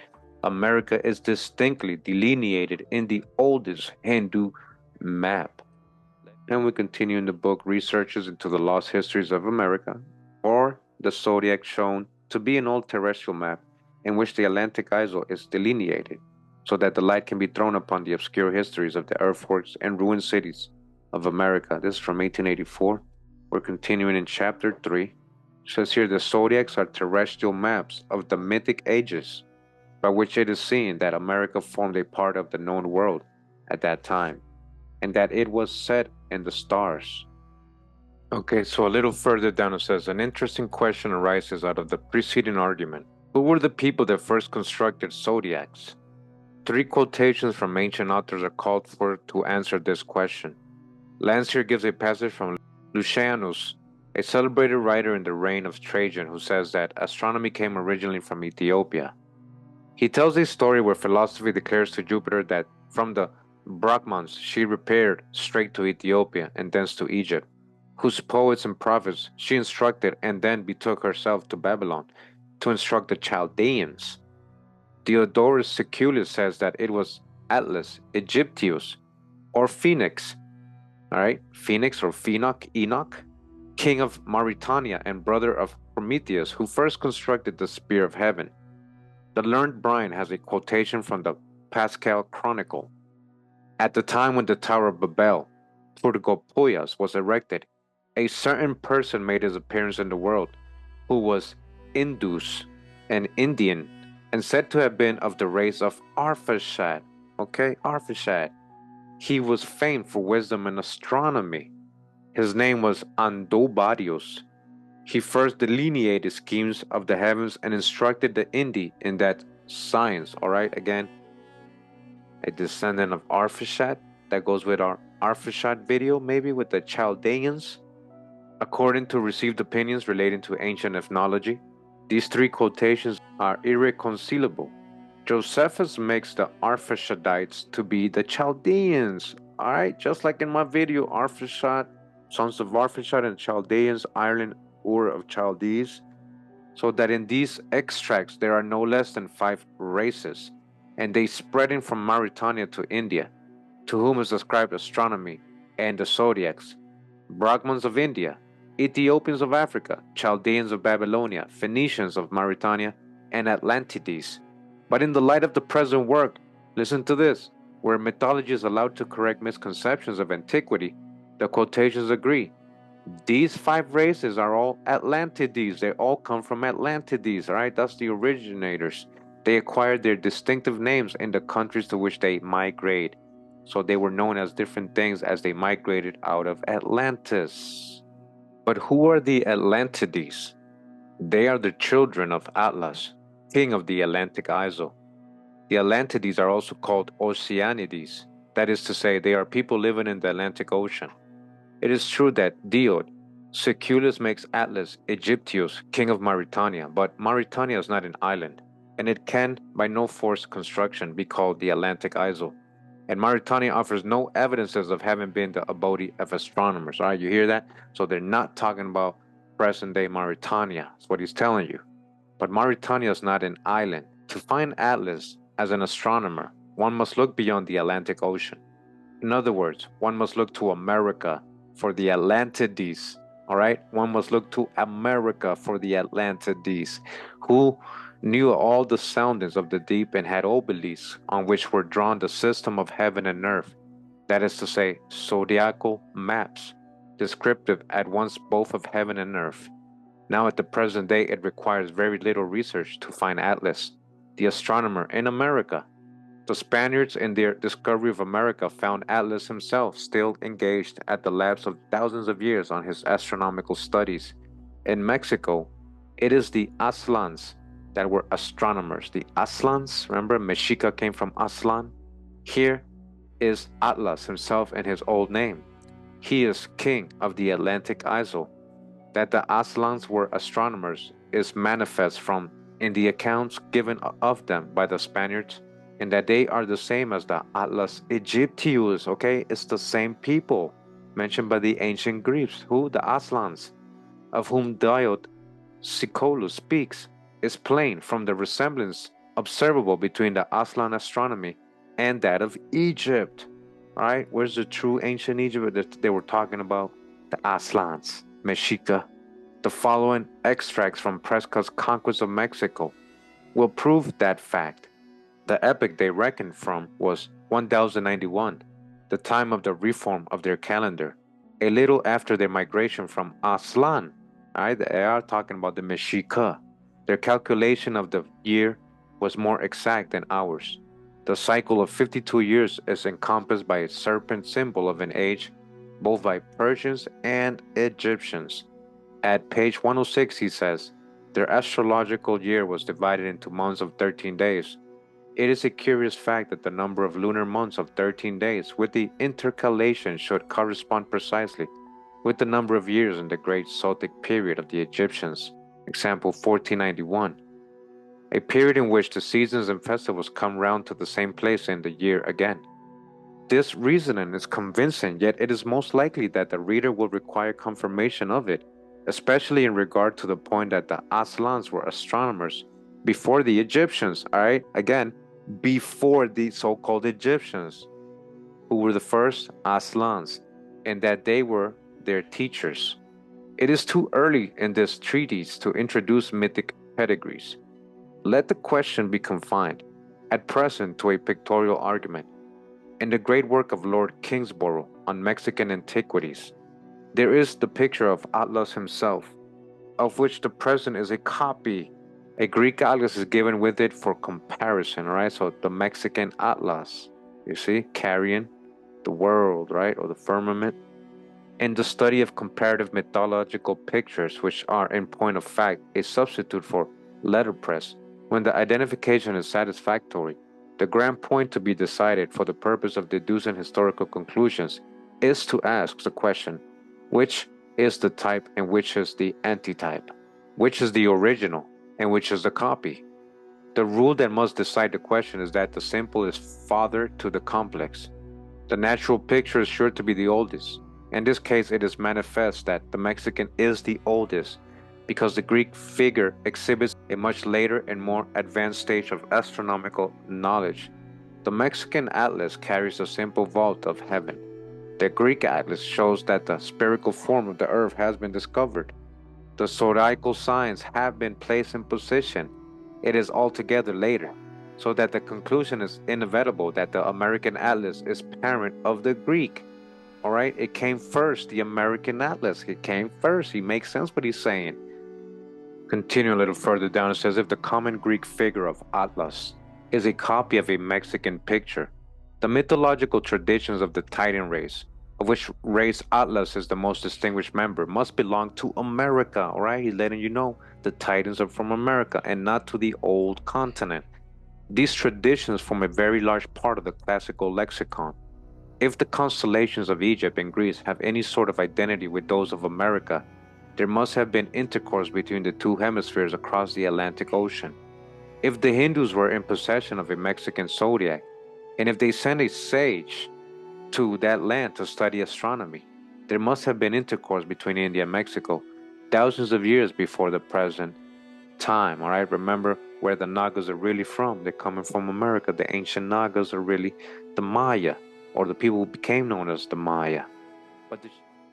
America is distinctly delineated in the oldest Hindu map. And we continue in the book Researches into the Lost Histories of America, or the Zodiac, shown to be an old terrestrial map in which the Atlantic Isle is delineated, so that the light can be thrown upon the obscure histories of the earthworks and ruined cities of America. This is from 1884. We're continuing in chapter 3. It says here, the zodiacs are terrestrial maps of the mythic ages, by which it is seen that America formed a part of the known world at that time, and that it was set in the stars. Okay, so a little further down it says, an interesting question arises out of the preceding argument. Who were the people that first constructed zodiacs? Three quotations from ancient authors are called for to answer this question. Landseer gives a passage from Lucianus, a celebrated writer in the reign of Trajan, who says that astronomy came originally from Ethiopia. He tells a story where philosophy declares to Jupiter that from the Brahmans she repaired straight to Ethiopia and thence to Egypt, whose poets and prophets she instructed and then betook herself to Babylon to instruct the Chaldeans. Diodorus Siculus says that it was Atlas Egyptius or Phoenix, all right, Phoenix or Enoch, king of Mauritania and brother of Prometheus, who first constructed the spear of heaven. The learned Brian has a quotation from the Pascal Chronicle. At the time when the Tower of Babel, Turgopoias, was erected, a certain person made his appearance in the world, who was Indus, an Indian, and said to have been of the race of Arphaxad. Okay, Arphaxad. He was famed for wisdom and astronomy. His name was Andobadius. He first delineated schemes of the heavens and instructed the Indi in that science. All right, again, a descendant of Arphaxad. That goes with our Arphaxad video, maybe with the Chaldeans. According to received opinions relating to ancient ethnology, these three quotations are irreconcilable. Josephus makes the Arphaxadites to be the Chaldeans. All right, just like in my video, Arphaxad, sons of Arphaxad and Chaldeans, Ireland, Ur of Chaldees, so that in these extracts there are no less than 5 races, and they spreading from Mauritania to India, to whom is ascribed astronomy and the zodiacs, Brahmans of India, Ethiopians of Africa, Chaldeans of Babylonia, Phoenicians of Mauritania, and Atlantides. But in the light of the present work, listen to this, where mythology is allowed to correct misconceptions of antiquity, the quotations agree. These 5 races are all Atlantides. They all come from Atlantides, all right? That's the originators. They acquired their distinctive names in the countries to which they migrate. So they were known as different things as they migrated out of Atlantis. But who are the Atlantides? They are the children of Atlas, king of the Atlantic Isle. The Atlantides are also called Oceanides. That is to say, they are people living in the Atlantic Ocean. It is true that Diod, Siculus makes Atlas Egyptius king of Mauritania, but Mauritania is not an island, and it can, by no forced construction, be called the Atlantic Isle. And Mauritania offers no evidences of having been the abode of astronomers. All right, you hear that? So they're not talking about present-day Mauritania. That's what he's telling you. But Mauritania is not an island. To find Atlas as an astronomer, one must look beyond the Atlantic Ocean. In other words, one must look to America for the Atlantides. All right, one must look to America for the Atlantides, who knew all the soundings of the deep and had obelisks on which were drawn the system of heaven and earth, that is to say, zodiacal maps, descriptive at once both of heaven and earth. Now at the present day it requires very little research to find Atlas, the astronomer, in America. The Spaniards in their discovery of America found Atlas himself still engaged at the lapse of thousands of years on his astronomical studies. In Mexico, it is the Aztlans that were astronomers. The Aztlans, remember Mexica came from Aztlan? Here is Atlas himself in his old name. He is king of the Atlantic Isle. That the Aztlans were astronomers is manifest from in the accounts given of them by the Spaniards, and that they are the same as the Atlas Egyptius, okay? It's the same people mentioned by the ancient Greeks, who? The Aztlans, of whom Diod Siculus speaks, is plain from the resemblance observable between the Aztlan astronomy and that of Egypt. All right, where's the true ancient Egypt that they were talking about? The Aztlans, Mexica. The following extracts from Prescott's Conquest of Mexico will prove that fact. The epoch they reckoned from was 1091, the time of the reform of their calendar, a little after their migration from Aztlan. All right, they are talking about the Mexica. Their calculation of the year was more exact than ours. The cycle of 52 years is encompassed by a serpent symbol of an age, both by Persians and Egyptians. At page 106 he says, Their astrological year was divided into months of 13 days. It is a curious fact that the number of lunar months of 13 days with the intercalation should correspond precisely with the number of years in the great Zodiac period of the Egyptians, example 1491, a period in which the seasons and festivals come round to the same place in the year again. This reasoning is convincing, yet it is most likely that the reader will require confirmation of it, especially in regard to the point that the Aslans were astronomers before the Egyptians, alright? Again, before the so-called Egyptians, who were the first Aslans, and that they were their teachers. It is too early in this treatise to introduce mythic pedigrees. Let the question be confined, at present, to a pictorial argument. In the great work of Lord Kingsborough on Mexican antiquities, there is the picture of Atlas himself, of which the present is a copy. A Greek atlas is given with it for comparison, right? So the Mexican atlas, you see, carrying the world, right, or the firmament. And the study of comparative mythological pictures, which are, in point of fact, a substitute for letterpress, when the identification is satisfactory. The grand point to be decided for the purpose of deducing historical conclusions is to ask the question, which is the type and which is the antitype? Which is the original and which is the copy? The rule that must decide the question is that the simple is father to the complex. The natural picture is sure to be the oldest. In this case, it is manifest that the Mexican is the oldest, because the Greek figure exhibits a much later and more advanced stage of astronomical knowledge. The Mexican atlas carries a simple vault of heaven. The Greek atlas shows that the spherical form of the earth has been discovered. The zodiacal signs have been placed in position. It is altogether later, so that the conclusion is inevitable that the American atlas is parent of the Greek. All right, it came first, the American atlas. It came first. He makes sense what he's saying. Continue a little further down, it says, if the common Greek figure of Atlas is a copy of a Mexican picture, the mythological traditions of the Titan race, of which race Atlas is the most distinguished member, must belong to America, all right? He's letting you know the Titans are from America and not to the old continent. These traditions form a very large part of the classical lexicon. If the constellations of Egypt and Greece have any sort of identity with those of America, there must have been intercourse between the two hemispheres across the Atlantic Ocean. If the Hindus were in possession of a Mexican zodiac, and if they sent a sage to that land to study astronomy, there must have been intercourse between India and Mexico thousands of years before the present time, all right? Remember where the Nagas are really from. They're coming from America. The ancient Nagas are really the Maya, or the people who became known as the Maya.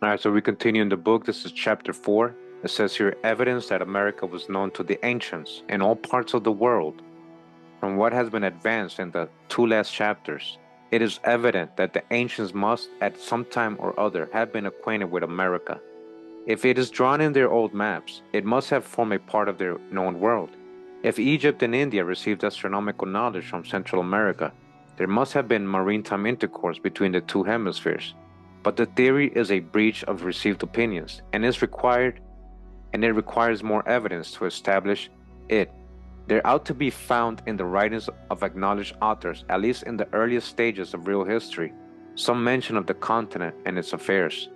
All right, so we continue in the book. This is chapter 4. It says here, evidence that America was known to the ancients in all parts of the world. From what has been advanced in the two last chapters, it is evident that the ancients must, at some time or other, have been acquainted with America. If it is drawn in their old maps, it must have formed a part of their known world. If Egypt and India received astronomical knowledge from Central America, there must have been maritime intercourse between the two hemispheres. But the theory is a breach of received opinions, and it requires more evidence to establish it. There ought to be found in the writings of acknowledged authors, at least in the earliest stages of real history, some mention of the continent and its affairs.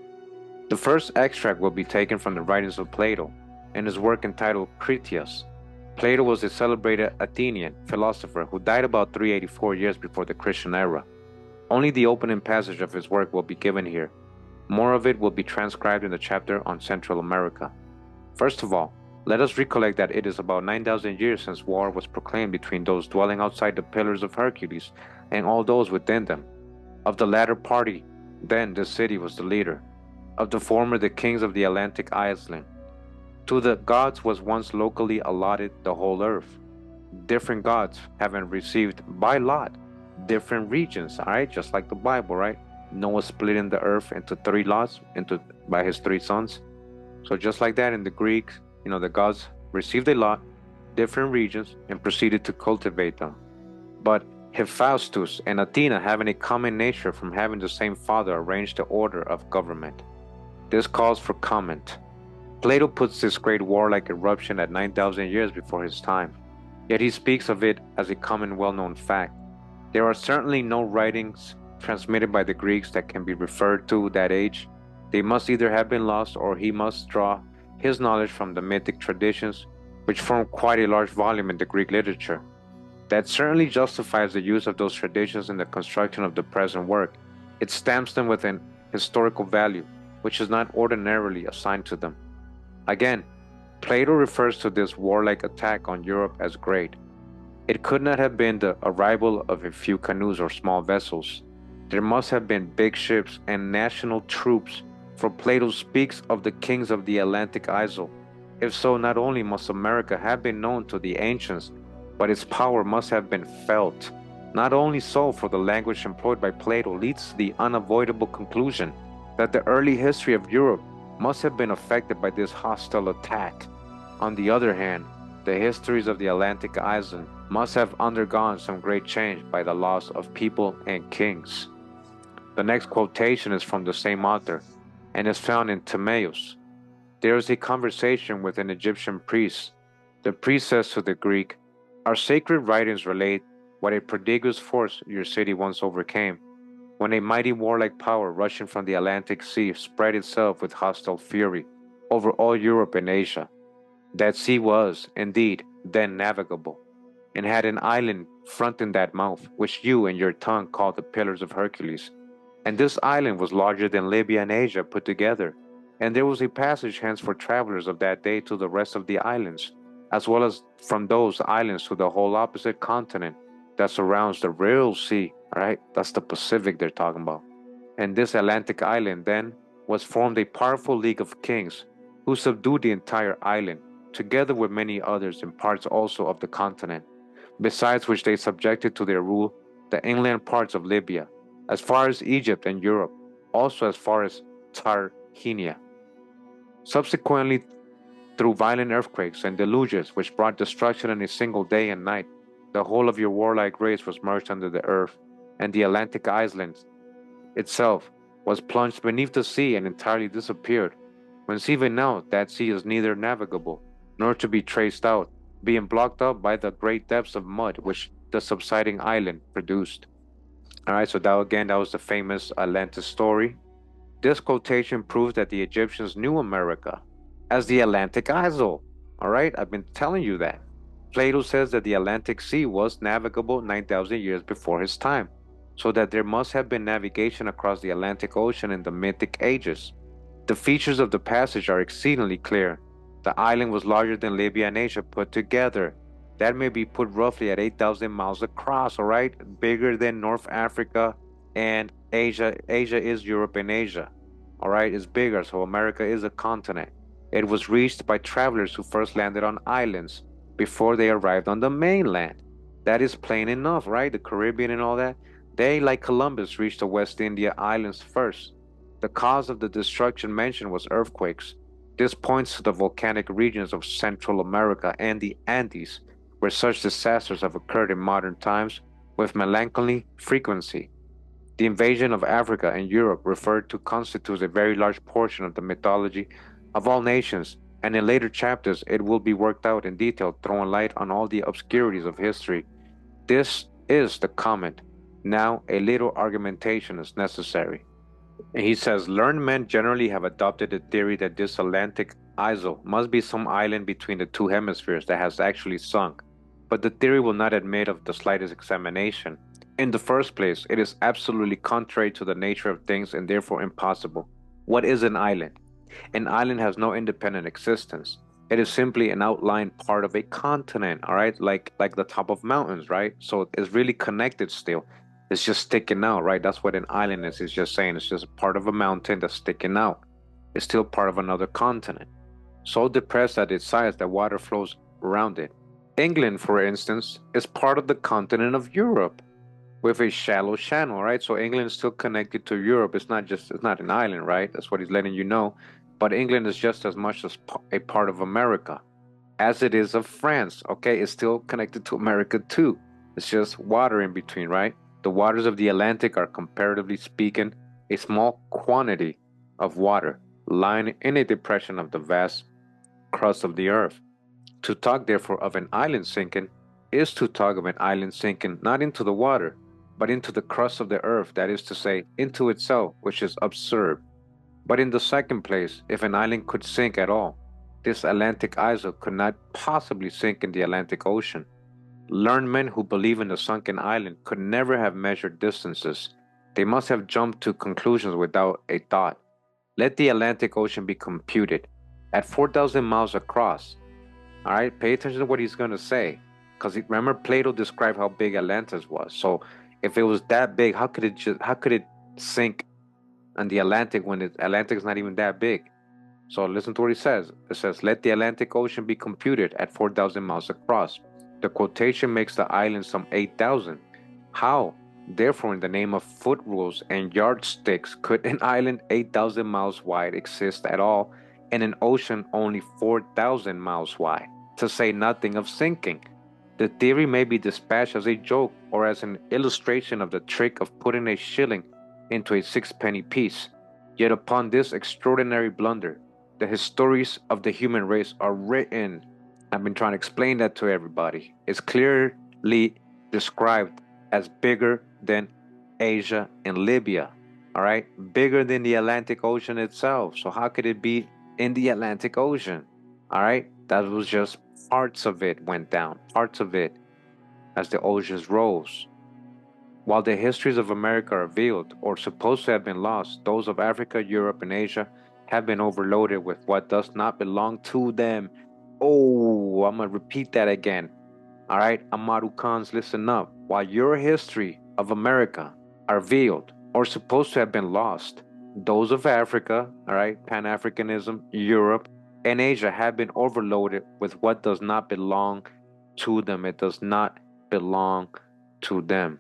The first extract will be taken from the writings of Plato, in his work entitled Critias. Plato was a celebrated Athenian philosopher who died about 384 years before the Christian era. Only the opening passage of his work will be given here. More of it will be transcribed in the chapter on Central America. First of all, let us recollect that it is about 9,000 years since war was proclaimed between those dwelling outside the Pillars of Hercules and all those within them. Of the latter party, then, this city was the leader. Of the former, the kings of the Atlantic island. To the gods was once locally allotted the whole earth. Different gods having received by lot different regions, all right, just like the Bible, right? Noah splitting the earth into 3 lots by his 3 sons. So just like that in the Greek, the gods received a lot, different regions, and proceeded to cultivate them. But Hephaestus and Athena, having a common nature from having the same father, arranged the order of government. This calls for comment. Plato puts this great warlike eruption at 9,000 years before his time, yet he speaks of it as a common well-known fact. There are certainly no writings transmitted by the Greeks that can be referred to that age. They must either have been lost or he must draw his knowledge from the mythic traditions, which form quite a large volume in the Greek literature. That certainly justifies the use of those traditions in the construction of the present work. It stamps them with an historical value, which is not ordinarily assigned to them. Again, Plato refers to this warlike attack on Europe as great. It could not have been the arrival of a few canoes or small vessels. There must have been big ships and national troops, for Plato speaks of the kings of the Atlantic Isle. If so, not only must America have been known to the ancients, but its power must have been felt. Not only so, for the language employed by Plato leads to the unavoidable conclusion that the early history of Europe must have been affected by this hostile attack. On the other hand, the histories of the Atlantic Island must have undergone some great change by the loss of people and kings. The next quotation is from the same author and is found in Timaeus. There is a conversation with an Egyptian priest. The priest says to the Greek, "Our sacred writings relate what a prodigious force your city once overcame, when a mighty warlike power rushing from the Atlantic Sea spread itself with hostile fury over all Europe and Asia. That sea was, indeed, then navigable, and had an island fronting that mouth, which you in your tongue call the Pillars of Hercules. And this island was larger than Libya and Asia put together, and there was a passage hence for travelers of that day to the rest of the islands, as well as from those islands to the whole opposite continent that surrounds the real sea." Right? That's the Pacific they're talking about. And this Atlantic island then was formed a powerful league of kings who subdued the entire island, together with many others in parts also of the continent, besides which they subjected to their rule the inland parts of Libya, as far as Egypt and Europe, also as far as Tarhenia. Subsequently, through violent earthquakes and deluges which brought destruction in a single day and night, the whole of your warlike race was merged under the earth, and the Atlantic island itself was plunged beneath the sea and entirely disappeared, whence even now that sea is neither navigable nor to be traced out, being blocked up by the great depths of mud which the subsiding island produced. Alright, so that was the famous Atlantis story. This quotation proves that the Egyptians knew America as the Atlantic Isle. Alright, I've been telling you that. Plato says that the Atlantic Sea was navigable 9,000 years before his time, so that there must have been navigation across the Atlantic Ocean in the mythic ages. The features of the passage are exceedingly clear. The island was larger than Libya and Asia put together. That may be put roughly at 8,000 miles across, alright? Bigger than North Africa and Asia. Asia is Europe and Asia, alright? It's bigger, so America is a continent. It was reached by travelers who first landed on islands before they arrived on the mainland. That is plain enough, right? The Caribbean and all that. They, like Columbus, reached the West India Islands first. The cause of the destruction mentioned was earthquakes. This points to the volcanic regions of Central America and the Andes, where such disasters have occurred in modern times with melancholy frequency. The invasion of Africa and Europe referred to constitutes a very large portion of the mythology of all nations, and in later chapters it will be worked out in detail, throwing light on all the obscurities of history. This is the comment. Now a little argumentation is necessary. And he says, learned men generally have adopted the theory that this Atlantic Isle must be some island between the two hemispheres that has actually sunk, but the theory will not admit of the slightest examination. In the first place, it is absolutely contrary to the nature of things and therefore impossible. What is an island? An island has no independent existence. It is simply an outlying part of a continent, all right? Like the top of mountains, right? So it's really connected still. It's just sticking out, right? That's what an island is. It's just saying it's just part of a mountain that's sticking out. It's still part of another continent. So depressed at its size that water flows around it. England, for instance, is part of the continent of Europe with a shallow channel, right? So England is still connected to Europe. It's not an island, right? That's what he's letting you know. But England is just as much as a part of America as it is of France, okay? It's still connected to America too. It's just water in between, right? The waters of the Atlantic are, comparatively speaking, a small quantity of water, lying in a depression of the vast crust of the earth. To talk, therefore, of an island sinking is to talk of an island sinking not into the water, but into the crust of the earth, that is to say, into itself, which is absurd. But in the second place, if an island could sink at all, this Atlantic isle could not possibly sink in the Atlantic Ocean. Learned men who believe in the sunken island could never have measured distances. They must have jumped to conclusions without a thought. Let the Atlantic Ocean be computed at 4,000 miles across. All right, pay attention to what he's going to say. Because remember, Plato described how big Atlantis was. So if it was that big, how could it sink in the Atlantic when the Atlantic is not even that big? So listen to what he says. It says, let the Atlantic Ocean be computed at 4,000 miles across. The quotation makes the island some 8,000. How, therefore, in the name of foot rules and yardsticks, could an island 8,000 miles wide exist at all and an ocean only 4,000 miles wide, to say nothing of sinking? The theory may be dispatched as a joke or as an illustration of the trick of putting a shilling into a sixpenny piece. Yet upon this extraordinary blunder, the histories of the human race are written. I've been trying to explain that to everybody. It's clearly described as bigger than Asia and Libya. All right, bigger than the Atlantic Ocean itself. So how could it be in the Atlantic Ocean? All right, that was just parts of it went down, parts of it as the oceans rose. While the histories of America are veiled or supposed to have been lost, those of Africa, Europe, and Asia have been overloaded with what does not belong to them. Oh, I'm going to repeat that again. All right, Amarukans, listen up. While your history of America are veiled or supposed to have been lost, those of Africa, all right, Pan-Africanism, Europe, and Asia have been overloaded with what does not belong to them. It does not belong to them.